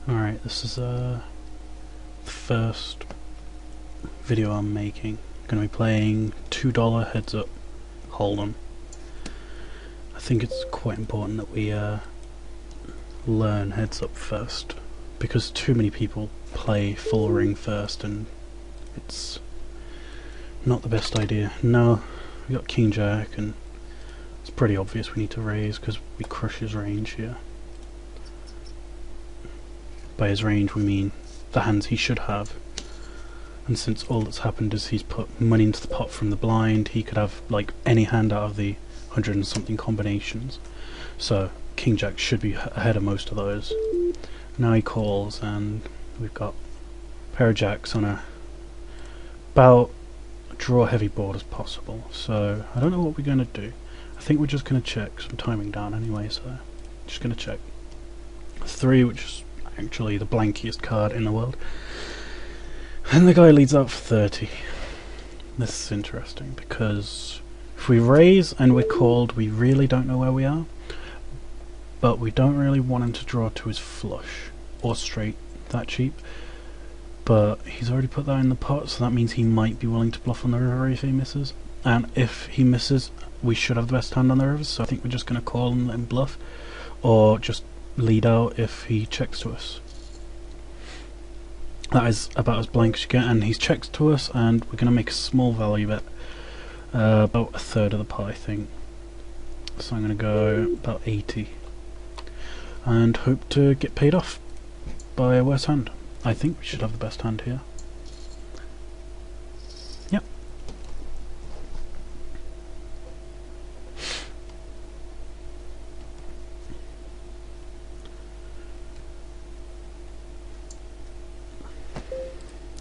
Alright, this is the first video I'm making. I'm going to be playing $2 Heads Up Hold'em. I think it's quite important that we learn Heads Up first, because too many people play full ring first and it's not the best idea. Now we got King Jack and it's pretty obvious we need to raise because we crush his range here. By his range we mean the hands he should have, and since all that's happened is he's put money into the pot from the blind, he could have like any hand out of the 100 and something combinations, so King Jack should be ahead of most of those. Now he calls and we've got a pair of jacks on a about draw heavy board as possible, so I don't know what we're going to do. I think we're just going to check some timing down anyway, so just going to check 3, which is actually the blankiest card in the world, and the guy leads out for 30. This is interesting because if we raise and we're called, we really don't know where we are, but we don't really want him to draw to his flush or straight that cheap, but he's already put that in the pot, so that means he might be willing to bluff on the river if he misses, and if he misses we should have the best hand on the river, so I think we're just going to call and let him bluff, or just lead out if he checks to us. That is about as blank as you get, and he's checked to us, and we're going to make a small value bet, about a third of the pot I think, so I'm going to go about 80 and hope to get paid off by a worse hand. I think we should have the best hand here. Yep.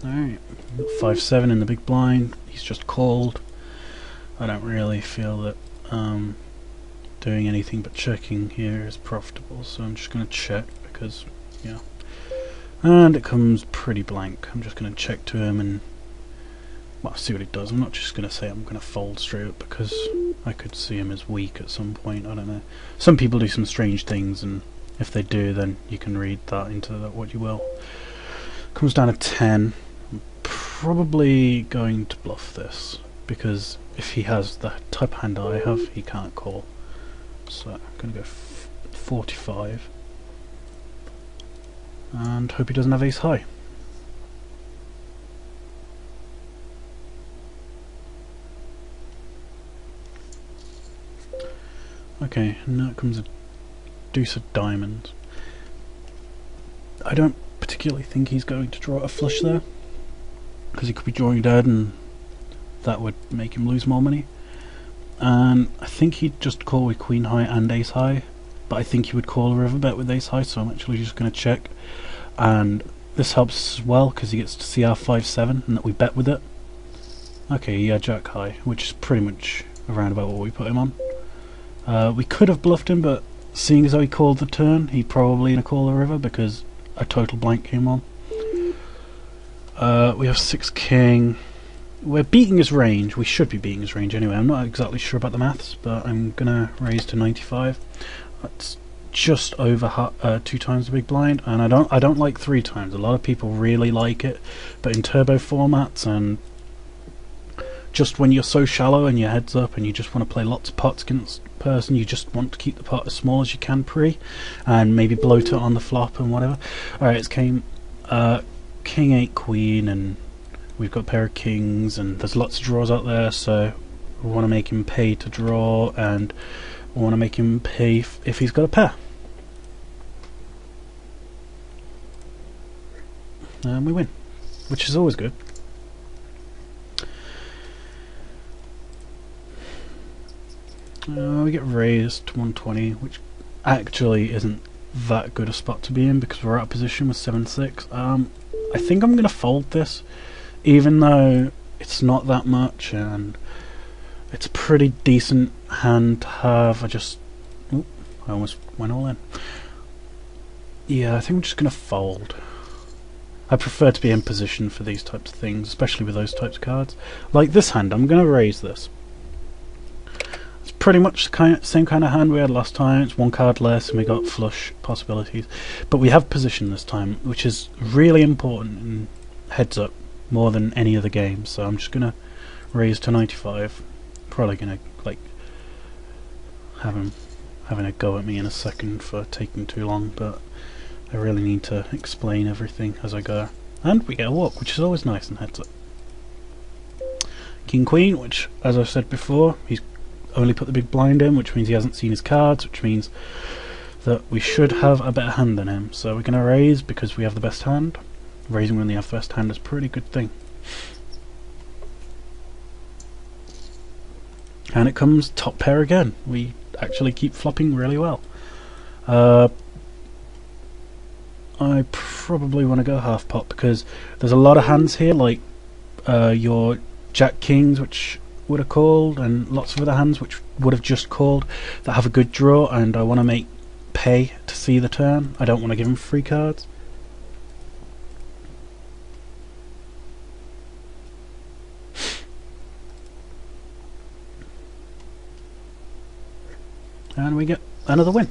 Alright, 5-7 in the big blind. He's just called. I don't really feel that doing anything but checking here is profitable, so I'm just going to check because, yeah. And it comes pretty blank. I'm just going to check to him and, well, see what it does. I'm not just going to say I'm going to fold straight up because I could see him as weak at some point. I don't know. Some people do some strange things, and if they do, then you can read that into that what you will. Comes down to 10. I'm probably going to bluff this because if he has the type of hand I have, he can't call. So I'm going to go 45 and hope he doesn't have ace high. Okay, now comes a deuce of diamonds. I don't particularly think he's going to draw a flush there because he could be drawing dead and that would make him lose more money, and I think he'd just call with queen high and ace high, but I think he would call a river bet with ace high, so I'm actually just going to check, and this helps as well because he gets to see our 5-7 and that we bet with it. Okay, yeah, jack high, which is pretty much around about what we put him on. We could have bluffed him, but seeing as though he called the turn, he probably gonna call the river because a total blank came on. We have 6 king. We're beating his range. We should be beating his range anyway. I'm not exactly sure about the maths, but I'm gonna raise to 95. That's just over 2 times the big blind, and I don't like 3 times. A lot of people really like it, but in turbo formats and just when you're so shallow and your head's up and you just want to play lots of pots against person, you just want to keep the pot as small as you can pre and maybe bloat it on the flop and whatever. Alright, it's came king 8 queen, and we've got a pair of kings, and there's lots of draws out there, so we want to make him pay to draw, and we want to make him pay if he's got a pair. And we win, which is always good. We get raised to 120, which actually isn't that good a spot to be in because we're out of position with 7-6. I think I'm going to fold this, even though it's not that much and it's a pretty decent hand to have. I almost went all in. Yeah, I think I'm just going to fold. I prefer to be in position for these types of things, especially with those types of cards. Like this hand, I'm going to raise this. It's pretty much the same kind of hand we had last time. It's one card less and we got flush possibilities. But we have position this time, which is really important in heads up more than any other game. So I'm just going to raise to 95. Probably going to like have him having a go at me in a second for taking too long, but I really need to explain everything as I go. And we get a walk, which is always nice in heads up. King Queen, which, as I've said before, he's only put the big blind in, which means he hasn't seen his cards, which means that we should have a better hand than him. So we're going to raise because we have the best hand. Raising when you have the best hand is a pretty good thing. And it comes top pair again. We actually keep flopping really well. I probably want to go half pot because there's a lot of hands here, like your Jack Kings, which would have called, and lots of other hands which would have just called that have a good draw, and I want to make pay to see the turn. I don't want to give him free cards. And we get another win.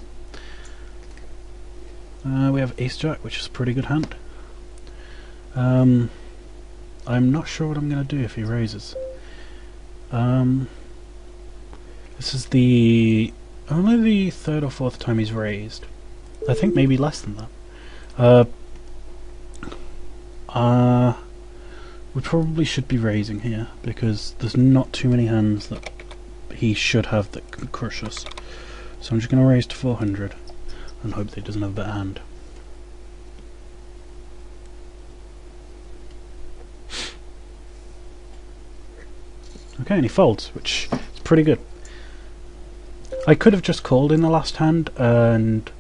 We have Ace Jack, which is a pretty good hand. I'm not sure what I'm going to do if he raises. This is only the third or fourth time he's raised. I think maybe less than that. We probably should be raising here because there's not too many hands that he should have that can crush us. So I'm just going to raise to 400 and hope that he doesn't have a better hand. Okay, and he folds, which is pretty good. I could have just called in the last hand and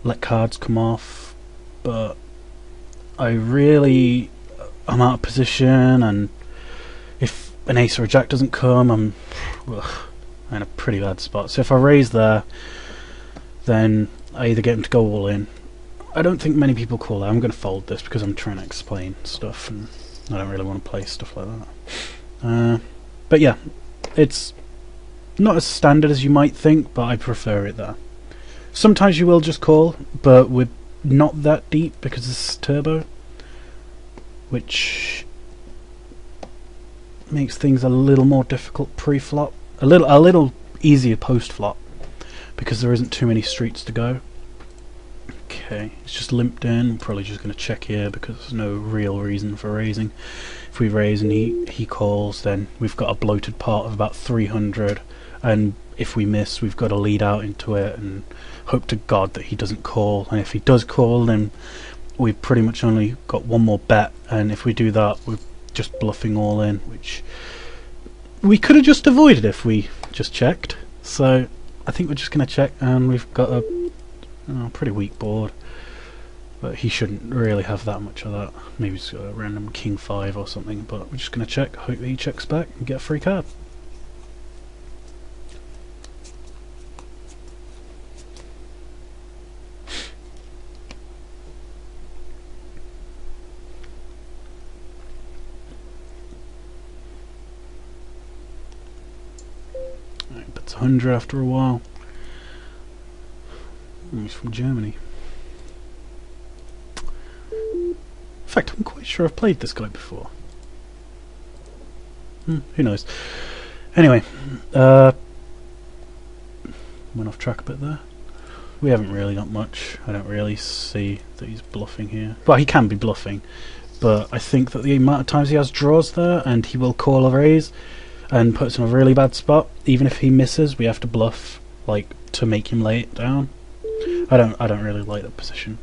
let cards come off, but I'm out of position, and if an ace or a jack doesn't come, I'm in a pretty bad spot. So if I raise there, then I either get him to go all in. I don't think many people call that. I'm going to fold this because I'm trying to explain stuff, and I don't really want to play stuff like that. But yeah, it's not as standard as you might think, but I prefer it there. Sometimes you will just call, but we're not that deep because this is turbo, which makes things a little more difficult pre-flop, a little easier post-flop because there isn't too many streets to go. Okay, it's just limped in. I'm probably just going to check here because there's no real reason for raising. If we raise and he calls, then we've got a bloated pot of about 300, and if we miss, we've got to lead out into it and hope to God that he doesn't call. And if he does call, then we've pretty much only got one more bet, and if we do that, we're just bluffing all in, which we could have just avoided if we just checked. So I think we're just going to check, and we've got a pretty weak board, but he shouldn't really have that much of that. Maybe he's got a random king 5 or something, but we're just going to check, hope he checks back and get a free card. Right, that's 100 after a while. He's from Germany. In fact, I'm quite sure I've played this guy before. Who knows? Anyway, went off track a bit there. We haven't really got much. I don't really see that he's bluffing here. Well, he can be bluffing, but I think that the amount of times he has draws there, and he will call a raise and puts in a really bad spot. Even if he misses, we have to bluff, like, to make him lay it down. I don't really like that position.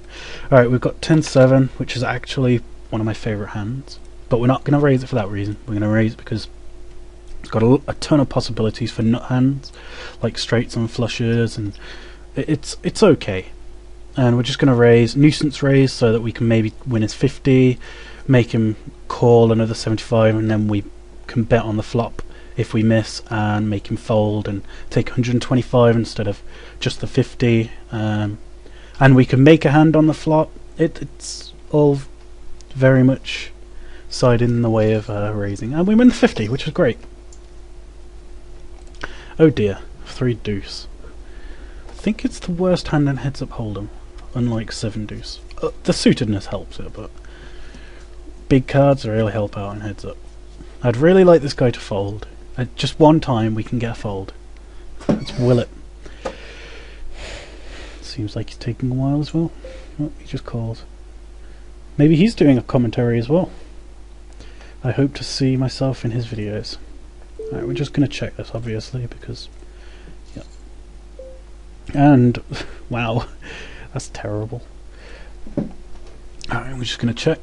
Alright, we've got 10-7, which is actually one of my favourite hands, but we're not going to raise it for that reason. We're going to raise it because it's got a ton of possibilities for nut hands, like straights and flushes, and it's okay. And we're just going to raise, nuisance raise, so that we can maybe win his 50, make him call another 75, and then we can bet on the flop if we miss and make him fold and take 125 instead of just the 50, and we can make a hand on the flop. It's all very much sided in the way of raising, and we win the 50, which is great. Oh dear, 3 deuce. I think it's the worst hand in heads up hold'em, unlike 7 deuce. The suitedness helps it, but big cards really help out in heads up. I'd really like this guy to fold. At just one time we can get a fold. Let's will it. Seems like he's taking a while as well. Oh, he just calls. Maybe he's doing a commentary as well. I hope to see myself in his videos. Alright, we're just going to check this obviously because... yeah. And... wow. That's terrible. Alright, we're just going to check.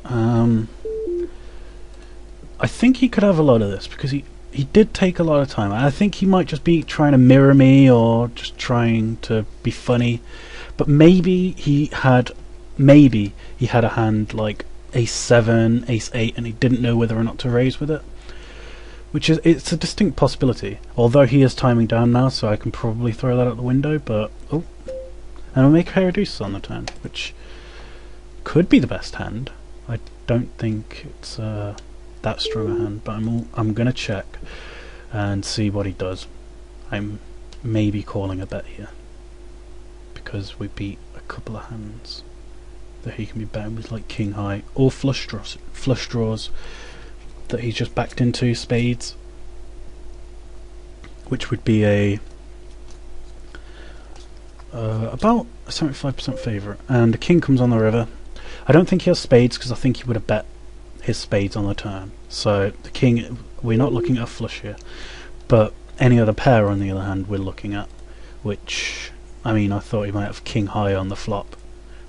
I think he could have a lot of this because he did take a lot of time. I think he might just be trying to mirror me or just trying to be funny. But maybe he had a hand like ace-7, ace-8 and he didn't know whether or not to raise with it. It's a distinct possibility. Although he is timing down now, so I can probably throw that out the window, but oh. And I'll make a pair of deuces on the turn, which could be the best hand. I don't think it's that strong a hand, but I'm gonna check and see what he does. I'm maybe calling a bet here because we beat a couple of hands that he can be betting with, like king high or flush draws that he's just backed into, spades, which would be a about a 75% favourite, and the king comes on the river. I don't think he has spades because I think he would have bet his spades on the turn. So the king, we're not looking at a flush here, but any other pair on the other hand we're looking at, which, I mean, I thought he might have king high on the flop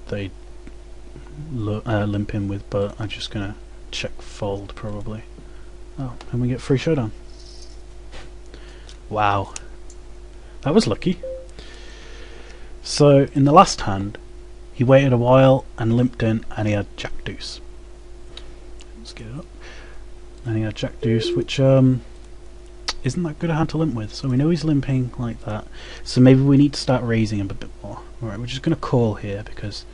that he'd limp in with, but I'm just gonna check fold probably. Oh, and we get free showdown. Wow, that was lucky. So in the last hand he waited a while and limped in and he had jack deuce. Let's get it up. And he had jack deuce, which isn't that good a hand to limp with, so we know he's limping like that, so maybe we need to start raising him a bit more. Alright, we're just going to call here because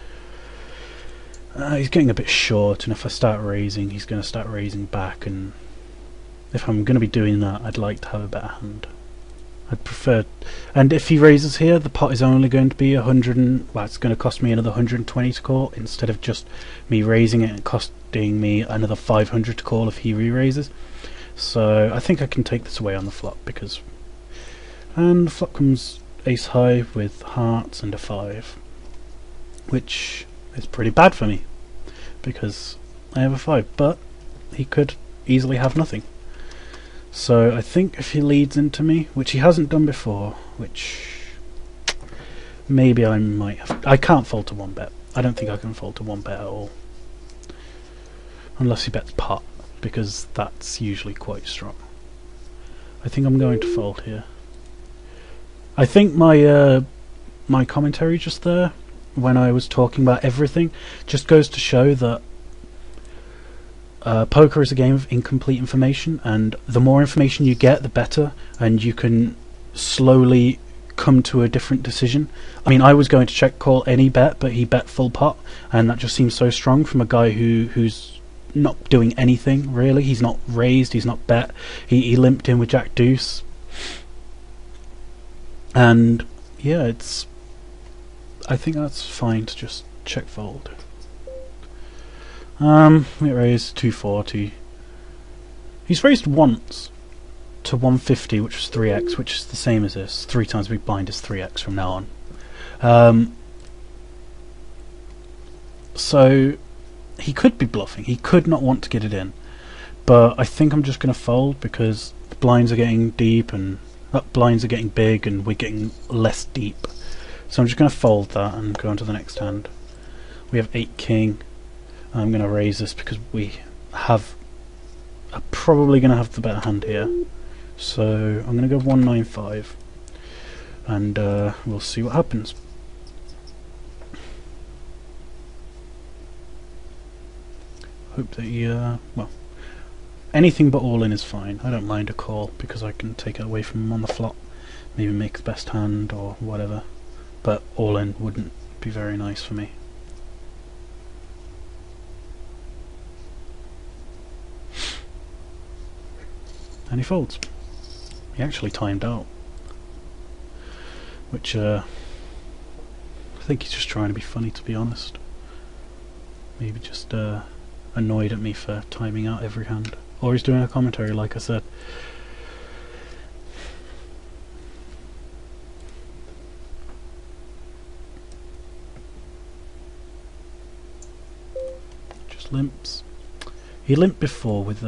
he's getting a bit short, and if I start raising he's going to start raising back, and if I'm going to be doing that I'd like to have a better hand. I'd prefer, and if he raises here the pot is only going to be 100 and, well, it's going to cost me another 120 to call instead of just me raising it and costing me another 500 to call if he re-raises. So I think I can take this away on the flop because, and the flop comes ace high with hearts and a 5, which is pretty bad for me because I have a 5, but he could easily have nothing. So I think if he leads into me, which he hasn't done before, which maybe I might have, I can't fold to 1-bet. I don't think I can fold to 1-bet at all, unless he bets pot, because that's usually quite strong. I think I'm going to fold here. I think my my commentary just there, when I was talking about everything, just goes to show that poker is a game of incomplete information, and the more information you get the better, and you can slowly come to a different decision. I mean, I was going to check call any bet, but he bet full pot, and that just seems so strong from a guy who's not doing anything really. He's not raised, he's not bet, he limped in with jack deuce, and yeah, it's, I think that's fine to just check fold. We raised 240. He's raised once to 150, which was 3x, which is the same as this. 3 times big blind is 3x from now on. So he could be bluffing. He could not want to get it in. But I think I'm just going to fold because the blinds are getting deep and blinds are getting big and we're getting less deep. So I'm just going to fold that and go on to the next hand. We have 8 king. I'm going to raise this because we have, are probably going to have the better hand here. So I'm going to go 195 and we'll see what happens. Hope that you, well, anything but all in is fine. I don't mind a call because I can take it away from him on the flop, maybe make the best hand or whatever, but all in wouldn't be very nice for me. And he folds. He actually timed out. which I think he's just trying to be funny, to be honest. Maybe just annoyed at me for timing out every hand. Or he's doing a commentary, like I said. Just limps. He limped before with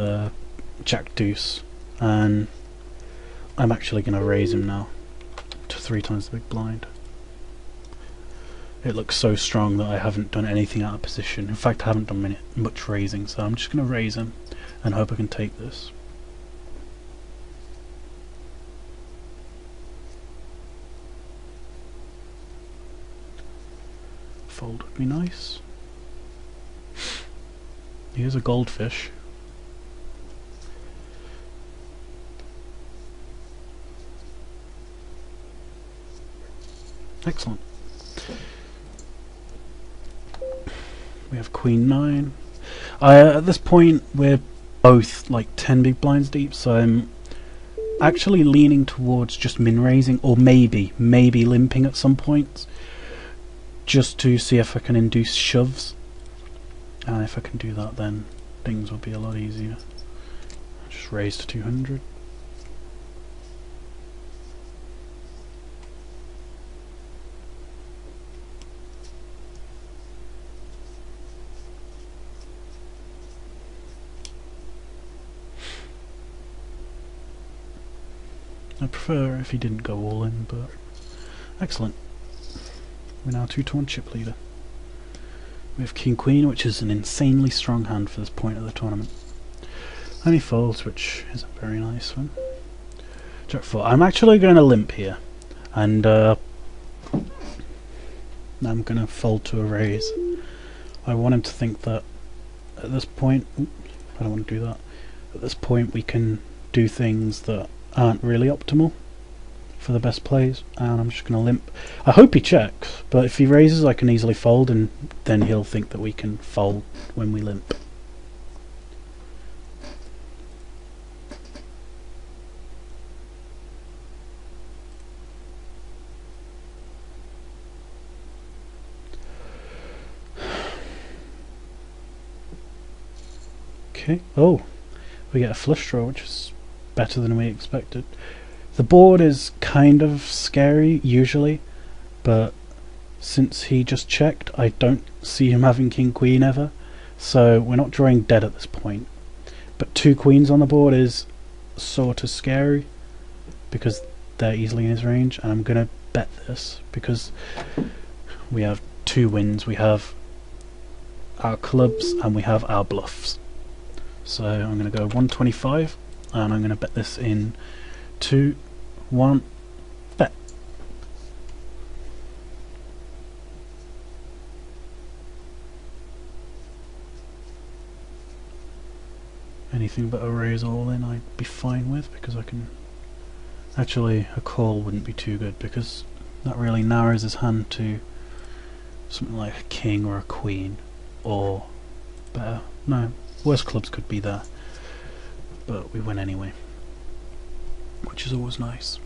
Jack Deuce, and I'm actually going to raise him now to 3 times the big blind. It looks so strong that I haven't done anything out of position. In fact, I haven't done much raising, so I'm just going to raise him and hope I can take this. Fold would be nice. Here's a goldfish. Excellent. We have Queen 9. At this point we're both like 10 big blinds deep, so I'm actually leaning towards just min raising, or maybe limping at some points, just to see if I can induce shoves. And if I can do that, then things will be a lot easier. Just raise to 200. I prefer if he didn't go all in, but excellent. We're now 2-1 chip leader. We have King Queen, which is an insanely strong hand for this point of the tournament. And he folds, which is a very nice one. Jack 4. I'm actually going to limp here, and I'm going to fold to a raise. I want him to think that at this point, I don't want to do that. At this point, we can do things that aren't really optimal for the best plays, and I'm just going to limp. I hope he checks, but if he raises I can easily fold, and then he'll think that we can fold when we limp. Okay, oh, we get a flush draw, which is better than we expected. The board is kind of scary usually, but since he just checked, I don't see him having King Queen ever, so we're not drawing dead at this point. But 2 queens on the board is sort of scary because they're easily in his range, and I'm gonna bet this because we have 2 wins. We have our clubs and we have our bluffs. So I'm gonna go 125, and I'm gonna bet this in 2, 1, bet. Anything but a raise all in I'd be fine with, because I can... Actually, a call wouldn't be too good, because that really narrows his hand to something like a king or a queen, or better, no, worse clubs could be there, but we win anyway, which is always nice.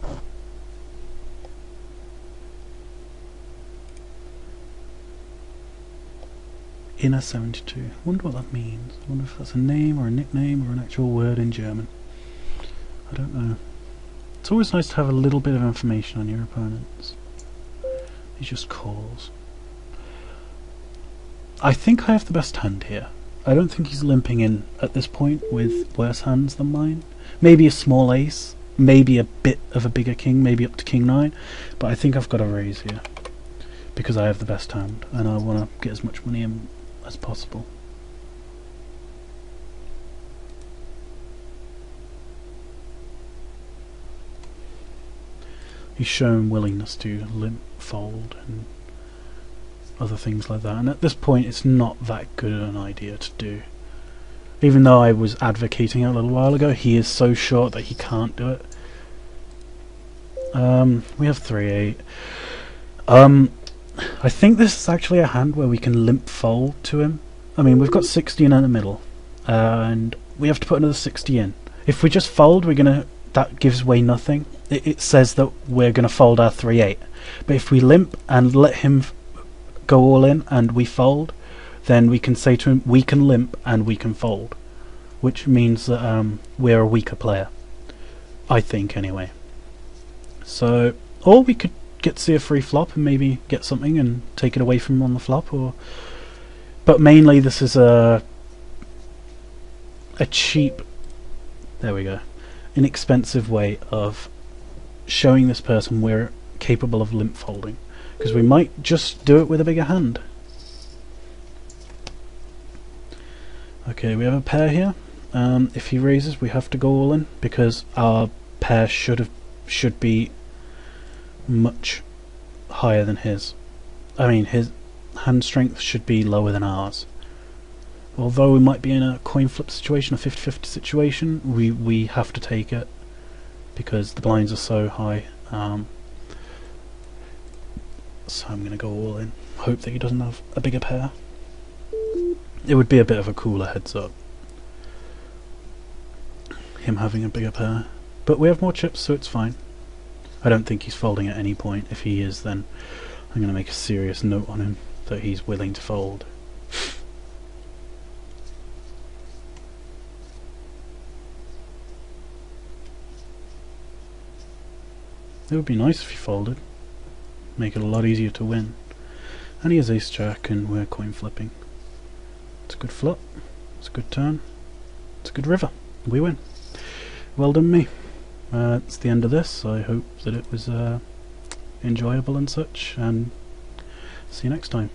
Inner 72. Wonder what that means. Wonder if that's a name or a nickname or an actual word in German. I don't know. It's always nice to have a little bit of information on your opponents. He just calls. I think I have the best hand here. I don't think he's limping in at this point with worse hands than mine. Maybe a small ace, maybe a bit of a bigger king, maybe up to king 9, but I think I've got a raise here because I have the best hand and I want to get as much money in as possible. He's shown willingness to limp, fold and other things like that, and at this point it's not that good an idea to do. Even though I was advocating it a little while ago, he is so short that he can't do it. We have 3-8. I think this is actually a hand where we can limp fold to him. I mean, we've got 60 in the middle, and we have to put another 60 in. If we just fold, that gives away nothing. it says that we're going to fold our 3-8. But if we limp and let him go all in and we fold, then we can say to him, we can limp and we can fold, which means that we're a weaker player, I think, anyway. So, or we could get to see a free flop and maybe get something and take it away from him on the flop, but mainly this is a cheap, there we go, inexpensive way of showing this person we're capable of limp folding, because we might just do it with a bigger hand. Okay, we have a pair here. If he raises, we have to go all in because our pair should be much higher than his. I mean, his hand strength should be lower than ours. Although we might be in a coin flip situation, a 50-50 situation, we have to take it because the blinds are so high. So I'm going to go all in. Hope that he doesn't have a bigger pair. It would be a bit of a cooler heads up, him having a bigger pair. But we have more chips, so it's fine. I don't think he's folding at any point. If he is, then I'm going to make a serious note on him that he's willing to fold. It would be nice if he folded. Make it a lot easier to win. And he has ace jack and we're coin flipping. It's a good flop. It's a good turn. It's a good river. We win. Well done me. It's the end of this. I hope that it was enjoyable and such, and see you next time.